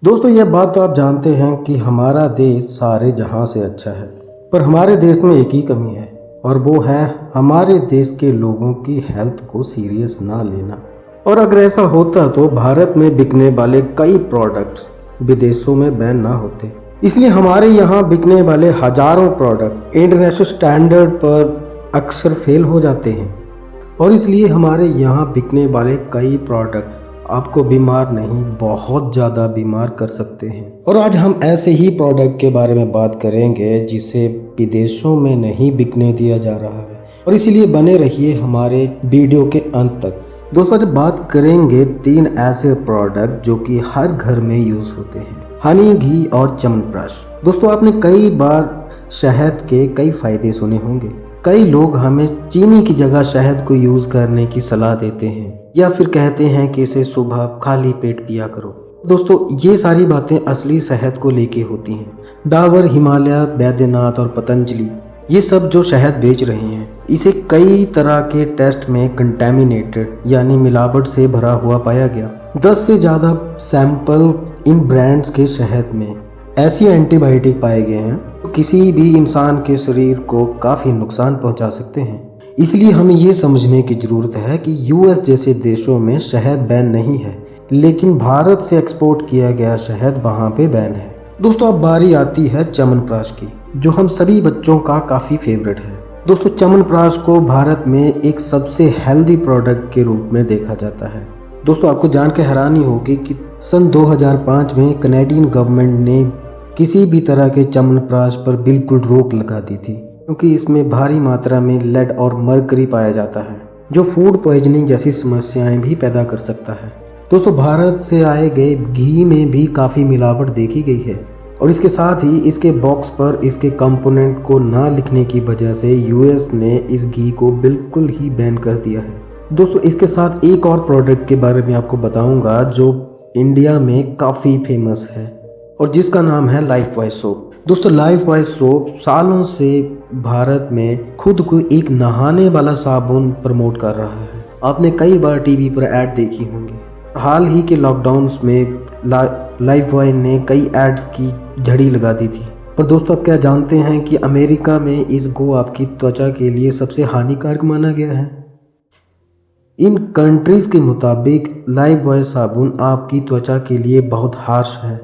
दोस्तों ये बात तो आप जानते हैं कि हमारा देश सारे जहां से अच्छा है, पर हमारे देश में एक ही कमी है और वो है हमारे देश के लोगों की हेल्थ को सीरियस ना लेना। और अगर ऐसा होता तो भारत में बिकने वाले कई प्रोडक्ट्स विदेशों में बैन ना होते। इसलिए हमारे यहाँ बिकने वाले हजारों प्रोडक्ट इंटरनेशनल स्टैंडर्ड पर अक्सर फेल हो जाते हैं और इसलिए हमारे यहाँ बिकने वाले कई प्रोडक्ट आपको बीमार नहीं बहुत ज़्यादा बीमार कर सकते हैं। और आज हम ऐसे ही प्रोडक्ट के बारे में बात करेंगे जिसे विदेशों में नहीं बिकने दिया जा रहा है और इसीलिए बने रहिए हमारे वीडियो के अंत तक। दोस्तों आज बात करेंगे 3 ऐसे प्रोडक्ट जो कि हर घर में यूज़ होते हैं, हनी, घी और च्यवनप्राश। दोस्तों आपने कई बार शहद के कई फ़ायदे सुने होंगे। कई लोग हमें चीनी की जगह शहद को यूज़ करने की सलाह देते हैं या फिर कहते हैं कि इसे सुबह खाली पेट पिया करो। दोस्तों ये सारी बातें असली शहद को लेके होती हैं। डाबर, हिमालय, बैद्यनाथ और पतंजलि ये सब जो शहद बेच रहे हैं इसे कई तरह के टेस्ट में कंटेमिनेटेड यानी मिलावट से भरा हुआ पाया गया। 10 से ज़्यादा सैंपल इन ब्रांड्स के शहद में ऐसी एंटीबायोटिक पाए गए हैं तो किसी भी इंसान के शरीर को काफ़ी नुकसान पहुंचा सकते हैं। इसलिए हमें ये समझने की ज़रूरत है कि यूएस जैसे देशों में शहद बैन नहीं है, लेकिन भारत से एक्सपोर्ट किया गया शहद वहाँ पे बैन है। दोस्तों अब बारी आती है च्यवनप्राश की, जो हम सभी बच्चों का काफ़ी फेवरेट है। दोस्तों च्यवनप्राश को भारत में एक सबसे हेल्दी प्रोडक्ट के रूप में देखा जाता है। दोस्तों आपको जान के हैरानी होगी कि सन 2005 में कनेडियन गवर्नमेंट ने किसी भी तरह के च्यवनप्राश पर बिल्कुल रोक लगा दी थी, क्योंकि इसमें भारी मात्रा में लेड और मरकरी पाया जाता है जो फूड पॉइजनिंग जैसी समस्याएं भी पैदा कर सकता है। दोस्तों भारत से आए गए घी में भी काफ़ी मिलावट देखी गई है और इसके साथ ही इसके बॉक्स पर इसके कंपोनेंट को ना लिखने की वजह से यूएस ने इस घी को बिल्कुल ही बैन कर दिया है। दोस्तों इसके साथ एक और प्रोडक्ट के बारे में आपको बताऊंगा जो इंडिया में काफ़ी फेमस है और जिसका नाम है लाइफबॉय सोप। दोस्तों लाइफबॉय सोप सालों से भारत में खुद को एक नहाने वाला साबुन प्रमोट कर रहा है। आपने कई बार टीवी पर ऐड देखी होंगी। हाल ही के लॉकडाउन में लाइफबॉय ने कई एड्स की झड़ी लगा दी थी। पर दोस्तों आप क्या जानते हैं कि अमेरिका में इसको आपकी त्वचा के लिए सबसे हानिकारक माना गया है। इन कंट्रीज के मुताबिक लाइफबॉय साबुन आपकी त्वचा के लिए बहुत हार्श है,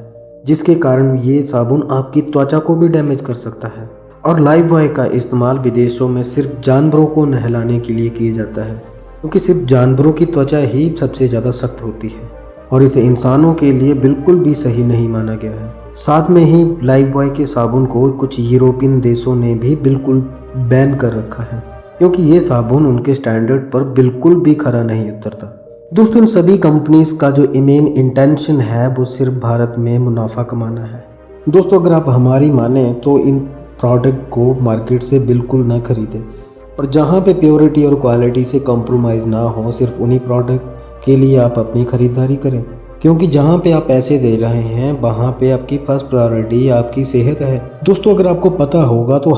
जिसके कारण ये साबुन आपकी त्वचा को भी डैमेज कर सकता है। और लाइफबॉय का इस्तेमाल विदेशों में सिर्फ जानवरों को नहलाने के लिए किया जाता है, क्योंकि सिर्फ जानवरों की त्वचा ही सबसे ज़्यादा सख्त होती है और इसे इंसानों के लिए बिल्कुल भी सही नहीं माना गया है। साथ में ही लाइफबॉय के साबुन को कुछ यूरोपियन देशों ने भी बिल्कुल बैन कर रखा है, क्योंकि ये साबुन उनके स्टैंडर्ड पर बिल्कुल भी खरा नहीं उतरता। दोस्तों इन सभी कंपनीज का जो मेन इंटेंशन है वो सिर्फ भारत में मुनाफा कमाना है। दोस्तों अगर आप हमारी माने तो इन प्रोडक्ट को मार्केट से बिल्कुल ना खरीदें और जहाँ पे प्योरिटी और क्वालिटी से कॉम्प्रोमाइज़ ना हो सिर्फ उन्हीं प्रोडक्ट के लिए आप अपनी ख़रीदारी करें, क्योंकि जहाँ पे आप पैसे दे रहे हैं वहाँ पे आपकी फर्स्ट प्रायोरिटी आपकी सेहत है। दोस्तों अगर आपको पता होगा तो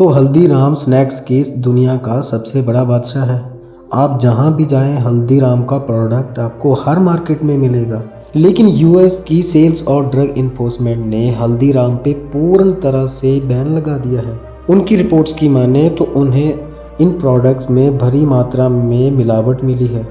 हल्दीराम स्नैक्स की दुनिया का सबसे बड़ा बादशाह है। आप जहां भी जाएं हल्दीराम का प्रोडक्ट आपको हर मार्केट में मिलेगा, लेकिन यूएस की सेल्स और ड्रग इन्फोर्समेंट ने हल्दीराम पे पूर्ण तरह से बैन लगा दिया है। उनकी रिपोर्ट्स की माने तो उन्हें इन प्रोडक्ट्स में भारी मात्रा में मिलावट मिली है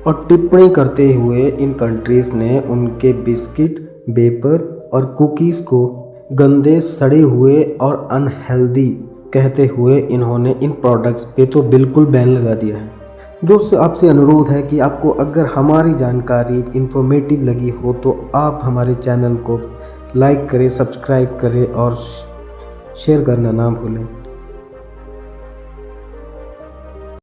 और टिप्पणी करते हुए इन कंट्रीज ने उनके बिस्किट, वेपर और कुकीज़ को गंदे, सड़े हुए और अनहेल्दी कहते हुए इन्होंने इन प्रोडक्ट्स पे तो बिल्कुल बैन लगा दिया है। दोस्तों आपसे अनुरोध है कि आपको अगर हमारी जानकारी इन्फॉर्मेटिव लगी हो तो आप हमारे चैनल को लाइक करें, सब्सक्राइब करें और शेयर करना ना भूलें।